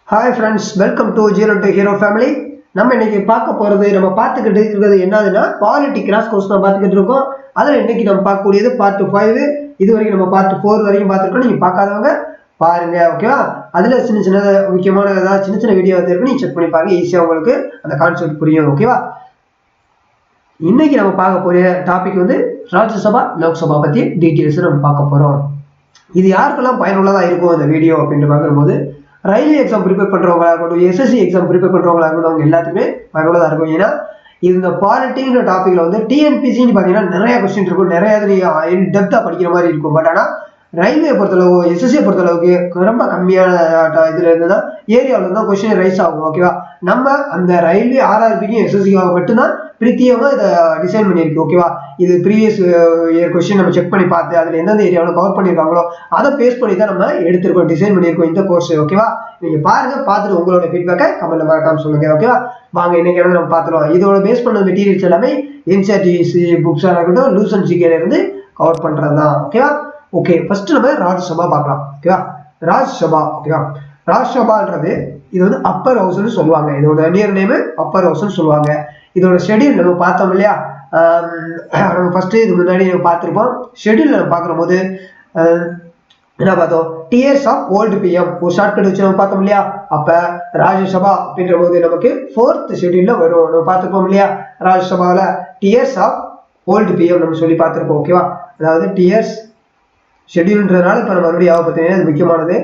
Hi friends, welcome to Zero to Hero family. நம்ம இன்னைக்கு பார்க்க போறது நம்ம பார்த்துக்கிட்டு இருக்கிறது என்னதுன்னா பாலிட்டி கிராஸ் கோர்ஸ் தான் பார்த்துக்கிட்டு இருக்கோம். அதில் இன்னைக்கு நம்ம பார்க்கக்கூடியது பார்ட் 5. இது வரைக்கும் நம்ம பார்ட் 4 வரைக்கும் பார்த்துருக்கோம். நீங்க பார்க்காதவங்க பாருங்க, ஓகேவா? அதுல சின்ன சின்ன முக்கியமான ஏதாவது சின்ன சின்ன வீடியோ இருக்கு, நீங்க செக் பண்ணி பாருங்க. ஈஸியா உங்களுக்கு அந்த கான்செப்ட் புரியும், ஓகேவா? இன்னைக்கு நம்ம பார்க்க போற டாபிக் வந்து ராஜ்யசபா லோக்சபா பத்தி டீட்டெயில்ஸ் நம்ம பார்க்க போறோம். இது யாருக்கெல்லாம் பயனுள்ளதா இருக்கும் இந்த வீடியோ அப்படின்னு பார்க்கும்போது ரயில்வே எக்ஸாம் ப்ரிப்பேர் பண்றவங்களா இருக்கட்டும், எஸ்எஸ்சி எக்ஸாம் ப்ரிப்பேர் பண்றவங்களா இருக்கட்டும், அவங்க எல்லாத்துக்குமே பயனுள்ளதா இருக்கும். ஏன்னா இந்த பாலிட்டிங்கிற டாபிக்ல வந்து டிஎன்பிசின்னு பாத்தீங்கன்னா நிறைய கொஸ்டின் இருக்கும், நிறைய நீங்க டெப்தா படிக்கிற மாதிரி இருக்கும். பட் ஆனா ரயில்வே பொறுத்தளவு எஸ்எஸ்சியை பொறுத்தளவுக்கு ரொம்ப கம்மியான இதுல இருந்துதான் ஏரியாவில தான் கொஸ்டின் ரைஸ் ஆகும், ஓகேவா? நம்ம அந்த ரயில்வே ஆர்ஆர்பிக்கும் எஸ்எஸ்சிக்காக மட்டும்தான் பிரீத்தியமா இதை டிசைன் பண்ணியிருக்கு, ஓகேவா? இது ப்ரீவியஸ் இயர் கொஸ்டின் நம்ம செக் பண்ணி பார்த்து அதுல எந்தெந்த ஏரியாவில் கவர் பண்ணியிருக்காங்களோ அதை பேஸ் பண்ணி தான் நம்ம எடுத்திருக்கோம், டிசைன் பண்ணியிருக்கோம் இந்த கோர்ஸ், ஓகேவா? நீங்க பாருங்க, பார்த்துட்டு உங்களோட ஃபீட்பேக்கை கமெண்ட்ல மறக்காம சொல்லுங்க, ஓகேவா? வாங்க இன்னைக்கு நம்ம பார்த்துருவோம். இதோட பேஸ் பண்ண மெட்டீரியல்ஸ் எல்லாமே என்சிஆர்டிசி புக்ஸாக இருக்கட்டும், லூஸ் அண்ட் ஜிகேல இருந்து கவர் பண்றது தான், ஓகேவா? ஓகே, ஃபர்ஸ்ட் நம்ம ராஜ்யசபா பார்க்கலாம், ஓகேவா? ராஜ்யசபா, ஓகேவா? ராஜ்யசபான்றது இது வந்து அப்பர் ஹவுஸ்னு சொல்லுவாங்க. இதோட நியர் நேம் அப்பர் ஹவுஸ்னு சொல்லுவாங்க. இதோட ஷெடியூல் நம்ம பார்த்தோம் இல்லையா? நம்ம ஃபர்ஸ்ட் இது முன்னாடி பார்த்துருப்போம். ஷெடியூல் நம்ம பார்க்குற போது என்ன பார்த்தோம்? டியர்ஸ் ஆஃப் ஓல்டு பிஎம் ஒரு ஷார்ட்கட் வச்சு நம்ம பார்த்தோம் இல்லையா? அப்ப ராஜ்யசபா அப்படின்ற போது நமக்கு 4th ஷெடியூல்ல வரும். நம்ம பார்த்துருப்போம் இல்லையா? ராஜ்யசபாவில் டியர்ஸ் ஆஃப் ஓல்டு பிஎம் நம்ம சொல்லி பார்த்துருப்போம், ஓகேவா? அதாவது டியர்ஸ் ஷெடியூல்ன்றதுனால இப்போ நம்ம மறுபடியும் பார்த்தீங்கன்னா இது முக்கியமானது.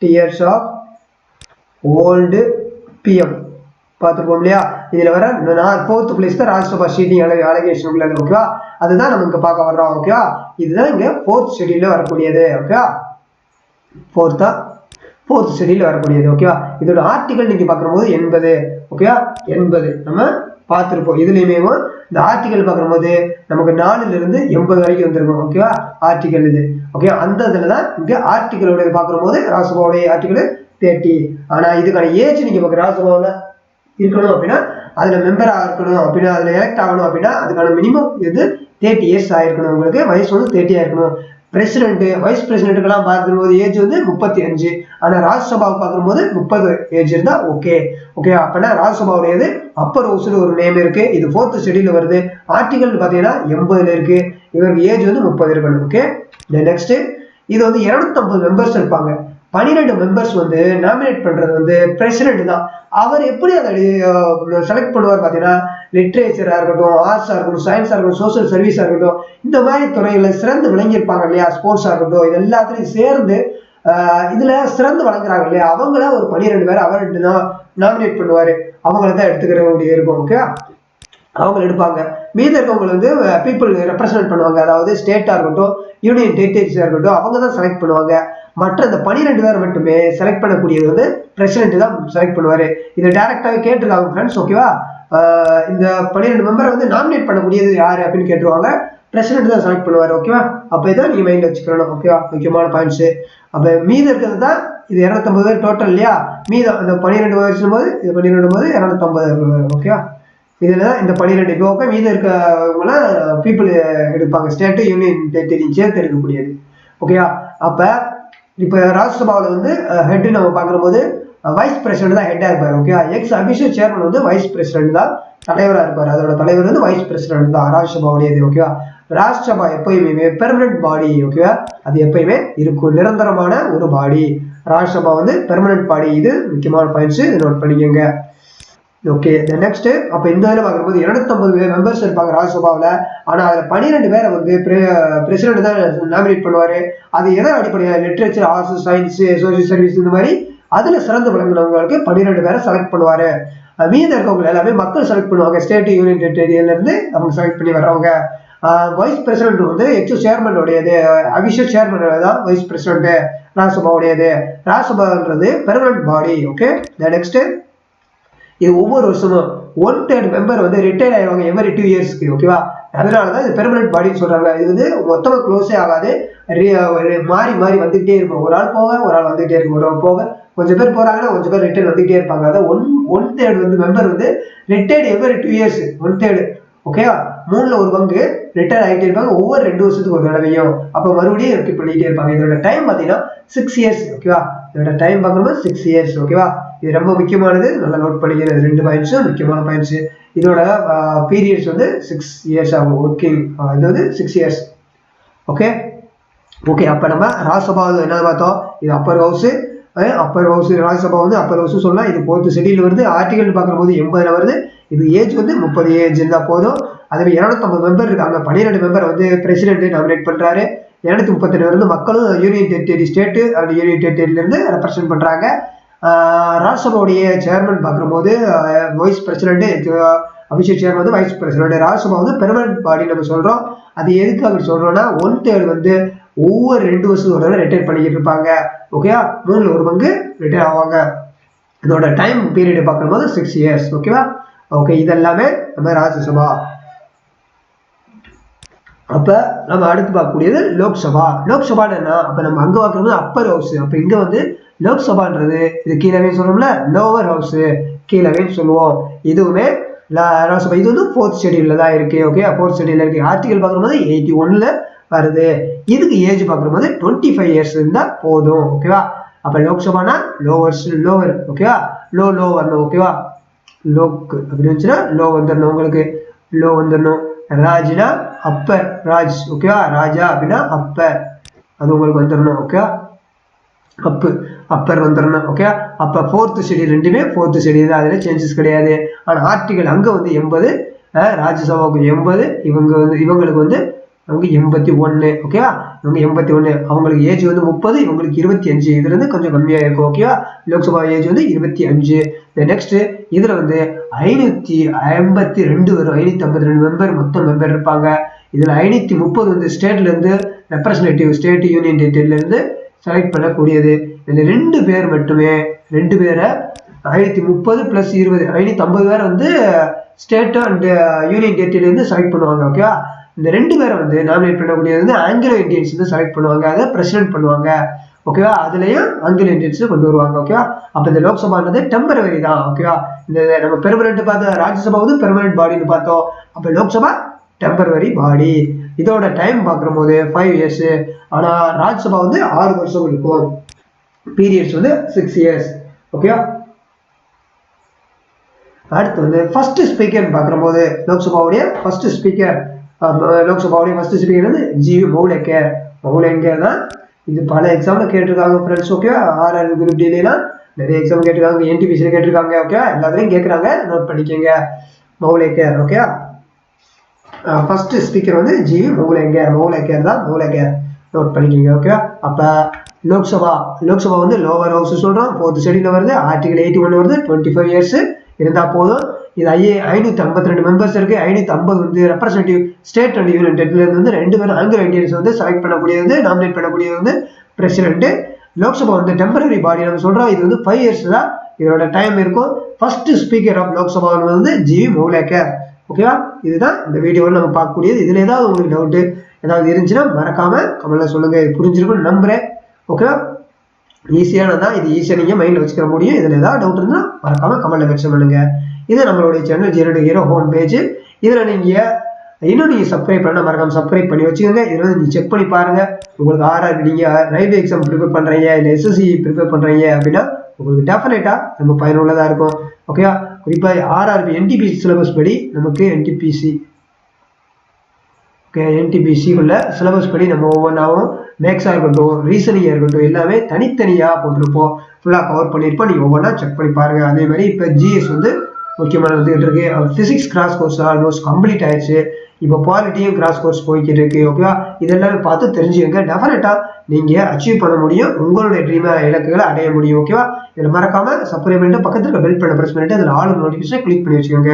டியர்ஸ் ஆஃப் ஓல்டு பிஎம் பார்த்துருப்போம் இல்லையா? இதுல வர 4th பிளேஸ் தான் ராஜ்யசபா சீட்டிங் அலகேஷன் உள்ளது, ஓகேவா? அதுதான் நம்ம இங்க பார்க்க வர்றோம், ஓகேவா? இதுதான் இங்க 4th ஷெடியூல்ல வரக்கூடியது, ஓகேவா? 4th ஷெடியூல்ல வரக்கூடியது, ஓகேவா? இதோட ஆர்டிகல் நீங்க பார்க்கும்போது 80, ஓகேவா? 80 நம்ம பார்த்துருப்போம். இதுலயுமே இந்த ஆர்டிகல் பார்க்கும்போது நமக்கு 4ல இருந்து 80 வரைக்கும் வந்துருக்கும், ஓகேவா? ஆர்டிகல் இது, ஓகே? அந்த இதுல தான் இங்க ஆர்டிகலோட பார்க்கும்போது ராஜ்யசபாவுடைய ஆர்டிகல் 30. ஆனா இதுக்கான ஏஜ் நீங்க பார்க்க ராஜ்யசபாவில் இருக்கணும் அப்படின்னா அதுல மெம்பரா இருக்கணும் அப்படின்னா அதுல எலெக்ட் ஆகணும் அப்படின்னா அதுக்கான மினிமம் இது 30 இயர்ஸ் ஆயிருக்கணும். உங்களுக்கு வயசு வந்து 30 ஆயிருக்கணும். பிரசிடென்ட் வைஸ் பிரசிடென்ட்டுக்கெல்லாம் பார்க்கும்போது ஏஜ் வந்து 35. ஆனா ராஜ்யசபாவுக்கு பார்க்கும்போது 30 ஏஜ் இருந்தா ஓகே, ஓகே? அப்படின்னா ராஜ்யசபாவுடையது அப்பர் ஹவுஸ்னு ஒரு நேம் இருக்கு. இது 4th ஷெடியூல்ல வருது. ஆர்டிகல் பாத்தீங்கன்னா 80ல இருக்கு. இவருக்கு ஏஜ் வந்து 30 இருக்கணும், ஓகே? நெக்ஸ்ட் இது வந்து 250 மெம்பர்ஸ் இருப்பாங்க. 12 மெம்பர்ஸ் வந்து நாமினேட் பண்றது வந்து பிரசிடென்ட் தான். அவர் எப்படி அதை செலக்ட் பண்ணுவார் பாத்தீங்கன்னா லிட்ரேச்சரா இருக்கட்டும், ஆர்ட்ஸா இருக்கட்டும், சயின்ஸா இருக்கட்டும், சோசியல் சர்வீஸா இருக்கட்டும், இந்த மாதிரி துறையில சிறந்து விளங்கியிருப்பாங்க இல்லையா? ஸ்போர்ட்ஸா இருக்கட்டும், இது எல்லாத்துலயும் சேர்ந்து இதுல சிறந்து வழங்குறாங்க இல்லையா? அவங்கள ஒரு 12 பேர் அவர் நாமினேட் பண்ணுவாரு. அவங்கள தான் எடுத்துக்கிற வேண்டிய இருக்கும், ஓகே? அவங்க எடுப்பாங்க. மீத இருக்கவங்க வந்து பீப்புள் ரெப்ரசன்ட் பண்ணுவாங்க. அதாவது ஸ்டேட்டா இருக்கட்டும், யூனியன் டெரிட்டரிஸா இருக்கட்டும், அவங்க தான் செலக்ட் பண்ணுவாங்க. மற்ற இந்த 12 பேர் மட்டுமே செலக்ட் பண்ணக்கூடியது வந்து பிரசிடென்ட் தான் செலக்ட் பண்ணுவாரு. இதை டைரக்டாவே கேட்டிருக்காங்க ஃப்ரெண்ட்ஸ், ஓகேவா? இந்த 12 மெம்பரை வந்து நாமினேட் பண்ணக்கூடியது யாரு அப்படின்னு கேட்டுருவாங்க. பிரசிடென்ட் தான் செலக்ட் பண்ணுவாரு, ஓகேவா? அப்ப இதான் நீங்க மைண்ட்ல வச்சுக்கணும், ஓகேவா? முக்கியமான பாயிண்ட்ஸ். அப்ப மீத இருக்கிறது தான் இது 250 பேர் டோட்டல் இல்லையா? மீதம் அந்த 12 வருஷம் போது இது 12 போது 250, ஓகேவா? இதுலதான் இந்த 12 இப்போ மீதம் இருக்கவங்களாம் பீப்புள் எடுப்பாங்க. ஸ்டேட் யூனியன் டெரிட்டரி சேர்த்து எடுக்கக்கூடியது, ஓகேவா? அப்ப இப்ப ராஜ்யசபாவில் வந்து ஹெட் நம்ம பார்க்குற போது வைஸ் பிரசிடென்ட் தான் ஹெட்டா இருப்பாரு, ஓகேவா? எக்ஸ் அபிஷியல் சேர்மன் வந்து வைஸ் பிரசிடென்ட் தான் தலைவரா இருப்பாரு. அதோட தலைவர் வந்து வைஸ் பிரசிடென்ட் தான் ராஜ்யசபாவுடையது, ஓகேவா? ராஜ்யசபா எப்பயுமே பெர்மனன்ட் பாடி, ஓகேவா? அது எப்பயுமே இருக்கும், நிரந்தரமான ஒரு பாடி. ராஜ்யசபா வந்து பெர்மனன்ட் பாடி. இது முக்கியமான பாயிண்ட்ஸ், இதை நோட் பண்ணிக்கோங்க, ஓகே? நெக்ஸ்ட் அப்ப இந்த இதுல பார்க்கும்போது 250 மெம்பர்ஸ் இருப்பாங்க ராஜ்யசபாவில். ஆனா அதுல 12 பேரை வந்து பிரசிடென்ட் தான் நாமினேட் பண்ணுவாரு. அது எதை அடிப்படையா? Literature, arts, science, social service, இந்த மாதிரி அதுல சிறந்து விளங்குனவங்களுக்கு 12 பேரை செலக்ட் பண்ணுவாரு. மீத இருக்கவங்க எல்லாமே மக்கள் செலக்ட் பண்ணுவாங்க. ஸ்டேட் யூனியன் டெரிட்டரியில இருந்து அவங்க செலக்ட் பண்ணி வர்றவங்க. வைஸ் பிரசிடென்ட் வந்து எக்ஸ் சேர்மன் உடையது, அபிஷியல் சேர்மன் தான் வைஸ் பிரசிடென்ட் ராஜ்யசபாவுடையது. ராஜ்யசபான்றது பெர்மனன்ட் பாடி, ஓகே? நெக்ஸ்ட் இது ஒவ்வொரு வருஷமும் 1/3 மெம்பர் வந்து ரிட்டையர் ஆயிடுவாங்க எவரி 2 இயர்ஸ்க்கு, ஓகேவா? அதனாலதான் இது பெர்மனன்ட் பாடின்னு சொல்றாங்க. இது வந்து மொத்தமா க்ளோஸே ஆகாது, மாறி மாறி வந்துகிட்டே இருக்கும். ஒரு ஆள் போக ஒரு ஆள் வந்துகிட்டே இருக்கும், ஒரு ஆள் போக கொஞ்சம் பேர் போறாங்கன்னா கொஞ்சம் பேர் ரிட்டையர் வந்துகிட்டே இருப்பாங்க. அதாவது 1/3 வந்து மெம்பர் வந்து ரிட்டையர்டு எவரி 2 இயர்ஸ், 1/3, ஓகேவா? 3ல் 1 பங்கு ரிட்டையர் ஆகிட்டே இருப்பாங்க ஒவ்வொரு 2 வருஷத்துக்கு ஒரு தடவையும். அப்ப மறுபடியும் ரிப்பீட் பண்ணிட்டே இருப்பாங்க. இதோட டைம் பாத்தீங்கன்னா 6 இயர்ஸ், ஓகேவா? இதோட டைம் பார்க்கும்போது 6 இயர்ஸ், ஓகேவா? இது ரொம்ப முக்கியமானது, நல்லா நோட் பண்ணிக்கிறது. 2 பாயிண்ட்ஸ் முக்கியமான பாயிண்ட்ஸ். இதோட பீரியட்ஸ் வந்து 6 இயர்ஸ் ஆகும். ஒர்க்கிங் இது வந்து 6 இயர்ஸ். Okay okay. அப்ப நம்ம ராஜ்யசபா என்ன பார்த்தோம்? இது அப்பர் ஹவுஸ். அப்பர் ஹவுஸ் ராஜ்யசபா வந்து அப்பர் ஹவுஸ் சொல்லலாம். இது 4th ஷெட்யூல் வருது. ஆர்டிகல் பார்க்கும்போது 80 வருது. இது ஏஜ் வந்து 30 ஏஜ் இருந்தா போதும். அதே 250 மெம்பர் இருக்காங்க. 12 மெம்பர் வந்து பிரசிடென்ட் நாமினேட் பண்றாரு. 232 வந்து மக்களும் union territory state and union டெரிட்டரியில இருந்து ரெப்ரசென்ட் பண்றாங்க. ராஜ்யசபாவுடைய சேர்மன் பார்க்கும்போது வைஸ் பிரசிடென்ட், அபிஷேக் சேர்மன் வந்து வைஸ் பிரசிடென்ட். ராஜ்யசபா வந்து பெர்மனன்ட் பாடி நம்ம சொல்றோம். அது எதுக்கு அப்படி சொல்றோம்னா 1/3 வந்து ஒவ்வொரு 2 வருஷத்தோட ரிட்டையர் பண்ணிக்கிட்டு இருப்பாங்க. ஓகேவா? 3 ஒரு பங்கு ரிட்டையர் ஆவாங்க. இதோட டைம் பீரியட் பார்க்கும்போது 6 இயர்ஸ். ஓகேவா? ஓகே. இதெல்லாமே நம்ம ராஜ்யசபா. அப்ப நம்ம அடுத்து பார்க்கக்கூடியது லோக்சபா. லோக்சபான்னு என்ன? அப்ப நம்ம அங்க பார்க்கறது அப்பர் ஹவுஸ். அப்ப இங்க வந்து லோக்சபான்றது இது கீழவே சொல்றோம்ல, லோவர் ஹவுஸ் கீழவே சொல்லுவோம். இதுவுமே ராஜ்யசபா இது வந்து 4th ஷெட்யூல்ல தான் இருக்கு. ஓகே, 4th ஷெட்யூல்ல இருக்கு. ஆர்டிகல் பார்க்கும்போது 81ல வருது. இதுக்கு ஏஜ் பார்க்கும்போது 25 இயர்ஸ் இருந்தா போதும். ஓகேவா? அப்ப லோக்சபானா லோவர். ஓகேவா? லோ வரணும். ஓகேவா? லோக் அப்படி வந்துச்சுன்னா லோ வந்துடணும். உங்களுக்கு லோ வந்துடணும். ராஜ்னா அப்பர். ராஜ். ஓகேவா? ராஜா அப்படின்னா அப்பர், அது உங்களுக்கு வந்துடணும். ஓகேவா? அப்பர் வந்துடணும். ஓகே. அப்ப 4th ஷெட்யூல் ரெண்டுமே 4th ஷெட்யூல் தான், அதுல சேஞ்சஸ் கிடையாது. ஆனா ஆர்டிகல் அங்க வந்து 80, ராஜ்யசபாவுக்கு 80, இவங்களுக்கு வந்து அவங்க 81. ஓகேவா? இவங்க 81. அவங்களுக்கு ஏஜ் வந்து 30, இவங்களுக்கு 25. இதுல இருந்து கொஞ்சம் கம்மியா இருக்கும். ஓகேவா? லோக்சபா ஏஜ் வந்து 25. நெக்ஸ்ட் இதுல வந்து 552 வரும். 552 மெம்பர் மொத்தம் மெம்பர் இருப்பாங்க. இதுல 530 வந்து ஸ்டேட்ல இருந்து ரெப்ரசன்டேட்டிவ், ஸ்டேட் யூனியன் டெரிட்டரியில இருந்து செலக்ட் பண்ணக்கூடியது. இதுல 2 பேர் மட்டுமே, 2 பேரை 530 + 20 550 பேரை வந்து ஸ்டேட் அண்ட் யூனியன் டெரிட்டரியில இருந்து செலக்ட் பண்ணுவாங்க. ஓகேவா? இந்த 2 பேரை வந்து நாமினேட் பண்ணக்கூடியது வந்து ஆங்கிலோ இந்தியன்ஸ் வந்து செலக்ட் பண்ணுவாங்க, அதை பிரசிடென்ட் பண்ணுவாங்க. ஓகேவா? அதுலயும் ஆங்கிலோ இந்தியன்ஸ் கொண்டு வருவாங்க. ஓகேவா? அப்ப இந்த லோக்சபான்றது டெம்பரவரி தான். ஓகேவா? இந்த நம்ம பெர்மனன்ட் பார்த்தோம், ராஜ்யசபா வந்து பெர்மனன்ட் பாடின்னு பார்த்தோம். அப்ப லோக்சபா டெம்பரவரி பாடி. இதோட டைம் பார்க்குற போது 5 இயர்ஸ். ஆனா ராஜ்யசபா வந்து 6 வருஷம் இருக்கும். பீரியட்ஸ் வந்து 6 இயர்ஸ். ஓகேவா? அடுத்து வந்து ஃபர்ஸ்ட் ஸ்பீக்கர் பார்க்குற போது லோக்சபாவுடைய ஃபர்ஸ்ட் ஸ்பீக்கர் வந்து ஜி மௌலேக்கர். மௌலேக்கர் தான். இது பல எக்ஸாம்ல கேட்டிருக்காங்க ஃப்ரெண்ட்ஸ். ஓகேவா? ஆர்ஆர் குரூப் டிலாம் நிறைய எக்ஸாம் கேட்டிருக்காங்க, என்டிபிசியில் கேட்டிருக்காங்க. ஓகே, எல்லாத்துலையும் கேட்குறாங்க, நோட் பண்ணிக்கோங்க. மௌலேக்கர். ஓகே, ஃபர்ஸ்ட் ஸ்பீக்கர் வந்து ஜி மௌலேக்கர் தான். மௌலேக்கர் நோட் பண்ணிக்கோங்க. ஓகே. அப்ப லோக்சபா வந்து லோவர் ஹவுஸ் சொல்றோம், 4th ஷெட்யூல்ல வருது. ஆர்டிகல் 81 வருது. 25 இயர்ஸ் இருந்தா போதும். இது 552 மெம்பர்ஸ் இருக்கு. 550 வந்து ரெப்ரசன்டேட்டிவ் ஸ்டேட் அண்ட் யூனியன் டெரிட்டரியில வந்து 2 பேரும் ஆங்கிலோ இந்தியன்ஸ் வந்து செலக்ட் பண்ணக்கூடியது, நாமினேட் பண்ணக்கூடியது வந்து பிரசிடென்ட். லோக்சபா வந்து டெம்பரரி பாடி நம்ம சொல்றோம். இது வந்து 5 இயர்ஸ் தான் இதோட டைம் இருக்கும். ஃபர்ஸ்ட் ஸ்பீக்கர் ஆஃப் லோக்சபா வந்து ஜி மௌலேக்கர். ஓகேவா? இதுதான் இந்த வீடியோவில் நம்ம பார்க்கக்கூடியது. இதுல ஏதாவது உங்களுக்கு டவுட் ஏதாவது இருந்துச்சுன்னா மறக்காம கமெண்ட்ல சொல்லுங்க. இது புரிஞ்சிருக்கும்னு நம்புறேன். ஓகேவா? ஈஸியானதான், இது ஈஸியா நீங்க மைண்ட்ல வச்சுக்க முடியும். இதுல ஏதாவது டவுட் இருந்தா மறக்காம கமெண்ட்ல மென்ஷன் பண்ணுங்க. இது நம்மளுடைய சேனல் ZEROTOHERO ஹோம் பேஜ். இதுல நீங்க இன்னும் நீங்க சப்ஸ்கிரைப் பண்ண மறக்காம சப்ஸ்கிரைப் பண்ணி வச்சுக்கோங்க. இதுல வந்து நீங்க செக் பண்ணி பாருங்க. உங்களுக்கு ஆர்ஆர், நீங்க ரயில்வே எக்ஸாம் ப்ரிப்பேர் பண்றீங்க, இல்ல எஸ்எஸ்சி ப்ரிப்பேர் பண்றீங்க அப்படின்னா உங்களுக்கு டெஃபினட்டா நம்ம பயனுள்ளதா இருக்கும். ஓகேவா? குறிப்பா ஆர்ஆர்பி NTPC சிலபஸ் படி நமக்கு NTPC உள்ள சிலபஸ் படி நம்ம ஒவ்வொன்றாவும் மேக்ஸா இருக்கட்டும், ரீசனிங்கா இருக்கட்டும், எல்லாமே தனித்தனியா போட்டிருப்போம். ஃபுல்லா கவர் பண்ணியிருப்போம். நீங்க ஒவ்வொன்றா செக் பண்ணி பாருங்க. அதே மாதிரி இப்ப ஜிஎஸ் வந்து முக்கியமான வந்துகிட்டு இருக்கு. Physics cross course almost complete ஆயிடுச்சு. இப்போ பாலிட்டியும் கிராஸ் கோர்ஸ் போய்கிட்டு இருக்கு. ஓகேவா? இதெல்லாமே பார்த்து தெரிஞ்சுக்கங்க. டெஃபினட்டா நீங்க அச்சீவ் பண்ண முடியும், உங்களுடைய ட்ரீம் இலக்குகளை அடைய முடியும். ஓகேவா? இதில் மறக்காம சப்ஸ்கிரைப் பண்ணிட்டு பக்கத்துல இருக்க பெல் பண்ண பிரஸ் பண்ணிட்டு அதில் ஆல் நோட்டிஃபிகேஷன் கிளிக் பண்ணி வச்சுக்கோங்க.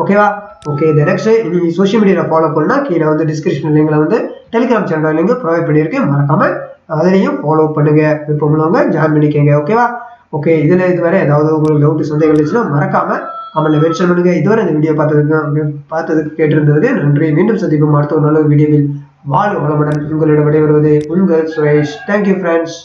ஓகேவா? ஓகே. இந்த நெக்ஸ்ட் நீங்க சோஷியல் மீடியாவில் ஃபாலோ பண்ணா கீழே வந்து டிஸ்கிரிப்ஷன் லிங்க்ல வந்து டெலிகிராம் சேனல் லிங்க் ப்ரொவைட் பண்ணியிருக்கேன். மறக்காம அதையும் ஃபாலோ பண்ணுங்க. விருப்பமுள்ளவங்க ஜாயின் பண்ணிக்கோங்க. ஓகேவா? ஓகே. இதுவரை ஏதாவது உங்களுக்கு டவுட் சந்தேகம் இருந்துச்சுன்னா மறக்காம கமெண்ட்ல மென்ஷன் பண்ணுங்க. இதுவரை இந்த வீடியோ பார்த்ததுக்கு கேட்டிருந்ததுக்கு நன்றி. மீண்டும் சந்திப்போம் அடுத்த ஒரு நல்ல வீடியோவில். வாழ்க வளமுடன். உங்களிடம் விடைபெறுவது உங்கள் சுரேஷ். Thank you friends.